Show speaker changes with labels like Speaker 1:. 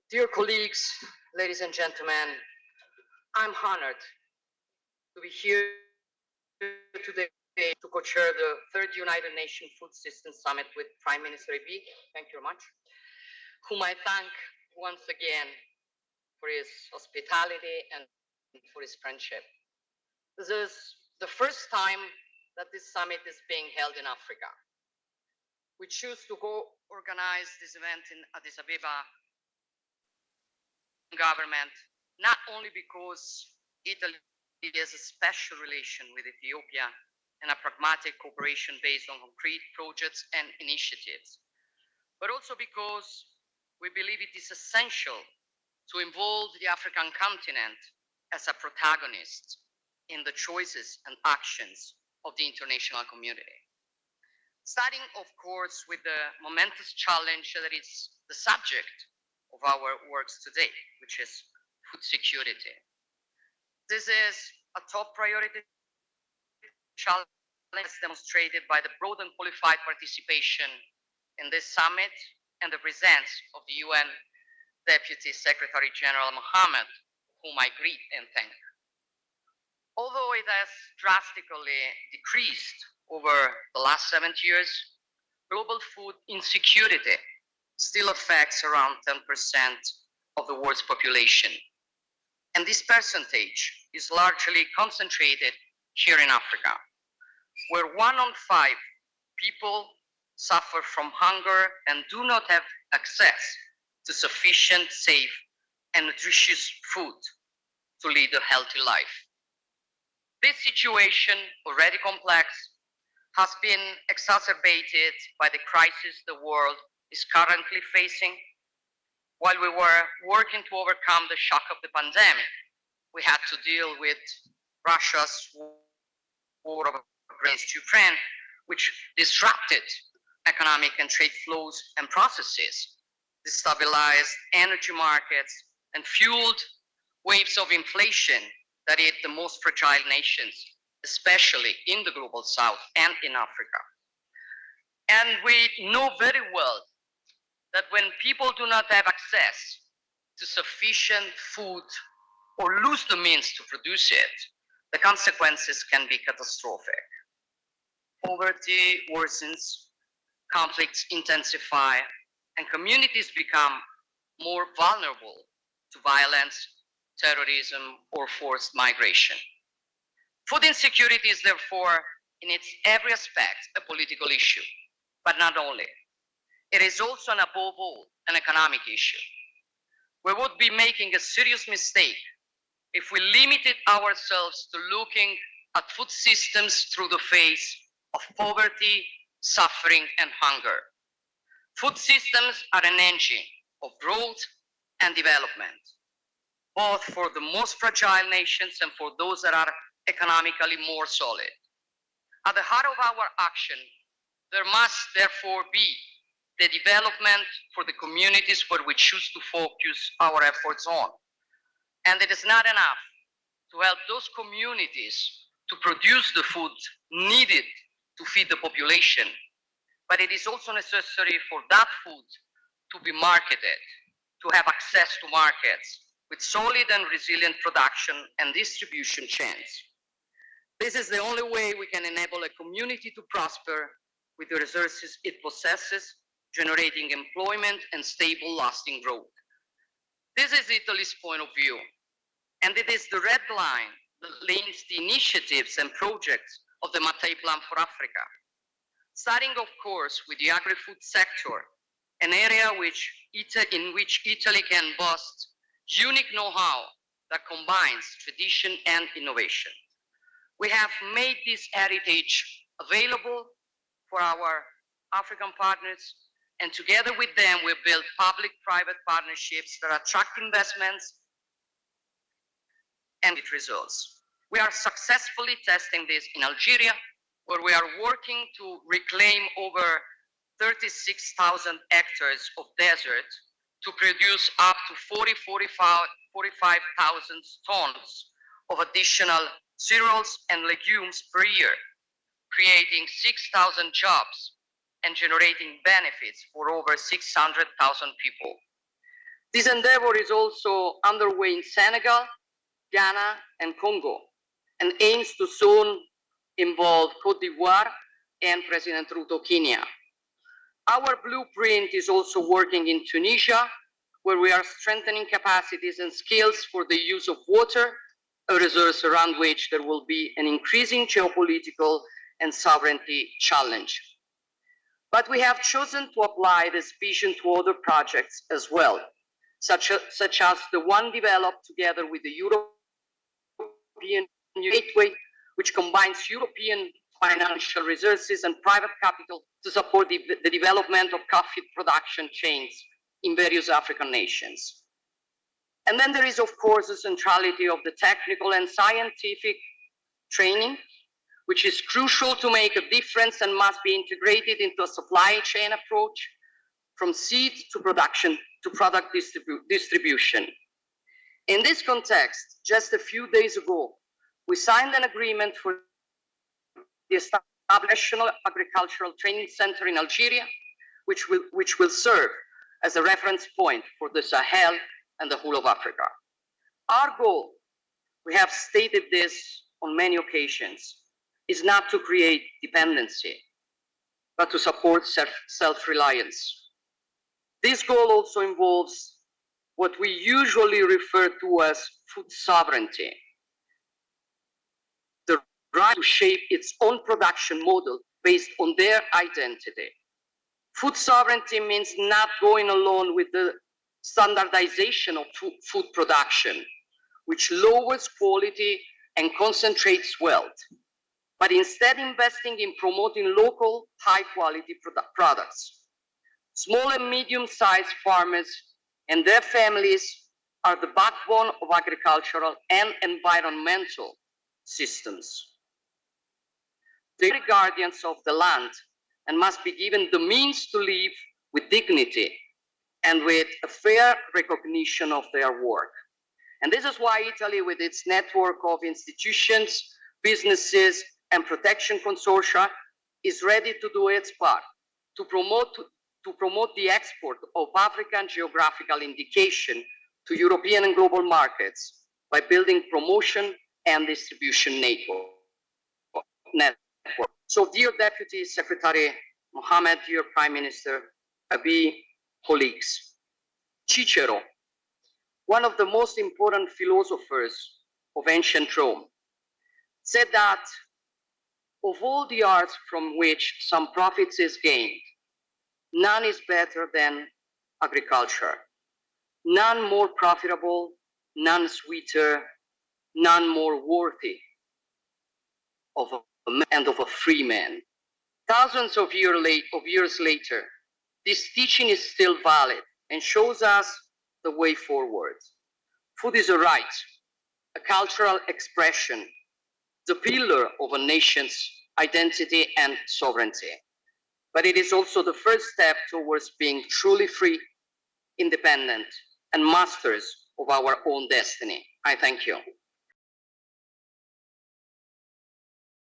Speaker 1: Dear colleagues, ladies and gentlemen, I'm honored to be here today to co-chair the third United Nations Food Systems Summit with Prime Minister Abiy. Thank you very much. Whom I thank once again for his hospitality and for his friendship. This is the first time that this summit is being held in Africa. We choose to organize this event in Addis Ababa government, not only because Italy has a special relation with Ethiopia and a pragmatic cooperation based on concrete projects and initiatives, but also because we believe it is essential to involve the African continent as a protagonist in the choices and actions of the international community. Starting, of course, with the momentous challenge that is the subject of our works today, which is food security. This is a top priority challenge demonstrated by the broad and qualified participation in this summit and the presence of the UN Deputy Secretary General Mohammed, whom I greet and thank. Although it has drastically decreased over the last 70 years, global food insecurity still affects around 10% of the world's population. And this percentage is largely concentrated here in Africa, where 1 on 5 people suffer from hunger and do not have access to sufficient, safe, and nutritious food to lead a healthy life. This situation, already complex, has been exacerbated by the crisis the world is currently facing. While we were working to overcome the shock of the pandemic, we had to deal with Russia's war against Ukraine, which disrupted economic and trade flows and processes, destabilized energy markets, and fueled waves of inflation that hit the most fragile nations, especially in the global south and in Africa. And we know very well that when people do not have access to sufficient food or lose the means to produce it, the consequences can be catastrophic. Poverty worsens, conflicts intensify, and communities become more vulnerable to violence, terrorism, or forced migration. Food insecurity is therefore, in its every aspect, a political issue, but not only. It is also, and above all, an economic issue. We would be making a serious mistake if we limited ourselves to looking at food systems through the face of poverty, suffering, and hunger. Food systems are an engine of growth and development, both for the most fragile nations and for those that are economically more solid. At the heart of our action, there must therefore be the development for the communities where we choose to focus our efforts on. And it is not enough to help those communities to produce the food needed to feed the population, but it is also necessary for that food to be marketed, to have access to markets with solid and resilient production and distribution chains. This is the only way we can enable a community to prosper with the resources it possesses, generating employment and stable, lasting growth. This is Italy's point of view, and it is the red line that links the initiatives and projects of the Mattei Plan for Africa. Starting, of course, with the agri-food sector, an area in which Italy can boast unique know-how that combines tradition and innovation. We have made this heritage available for our African partners, and together with them, we build public-private partnerships that attract investments and with results. We are successfully testing this in Algeria, where we are working to reclaim over 36,000 hectares of desert to produce up to 45,000 tons of additional cereals and legumes per year, creating 6,000 jobs and generating benefits for over 600,000 people. This endeavor is also underway in Senegal, Ghana, and Congo, and aims to soon involve Cote d'Ivoire and President Ruto Kenya. Our blueprint is also working in Tunisia, where we are strengthening capacities and skills for the use of water, a resource around which there will be an increasing geopolitical and sovereignty challenge. But we have chosen to apply this vision to other projects as well, such as the one developed together with the European Gateway, which combines European financial resources and private capital to support the development of coffee production chains in various African nations. And then there is, of course, the centrality of the technical and scientific training, which is crucial to make a difference and must be integrated into a supply chain approach from seed to production to product distribution. In this context, just a few days ago, we signed an agreement for the establishment of a National Agricultural Training Center in Algeria, which will serve as a reference point for the Sahel and the whole of Africa. Our goal, we have stated this on many occasions, is not to create dependency, but to support self-reliance. This goal also involves what we usually refer to as food sovereignty, the right to shape its own production model based on their identity. Food sovereignty means not going along with the standardization of food production, which lowers quality and concentrates wealth, but instead investing in promoting local, high-quality products. Small and medium-sized farmers and their families are the backbone of agricultural and environmental systems. They are guardians of the land and must be given the means to live with dignity and with a fair recognition of their work. And this is why Italy, with its network of institutions, businesses, and protection consortia, is ready to do its part to promote the export of African geographical indication to European and global markets by building promotion and distribution network. So, dear Deputy Secretary Mohammed, dear Prime Minister Abiy, colleagues, Cicero, one of the most important philosophers of ancient Rome, said that of all the arts from which some profits is gained, none is better than agriculture, none more profitable, none sweeter, none more worthy of a man and of a free man. Thousands of years later, this teaching is still valid and shows us the way forward. Food is a right, a cultural expression, the pillar of a nation's identity and sovereignty. But it is also the first step towards being truly free, independent, and masters of our own destiny. I thank you.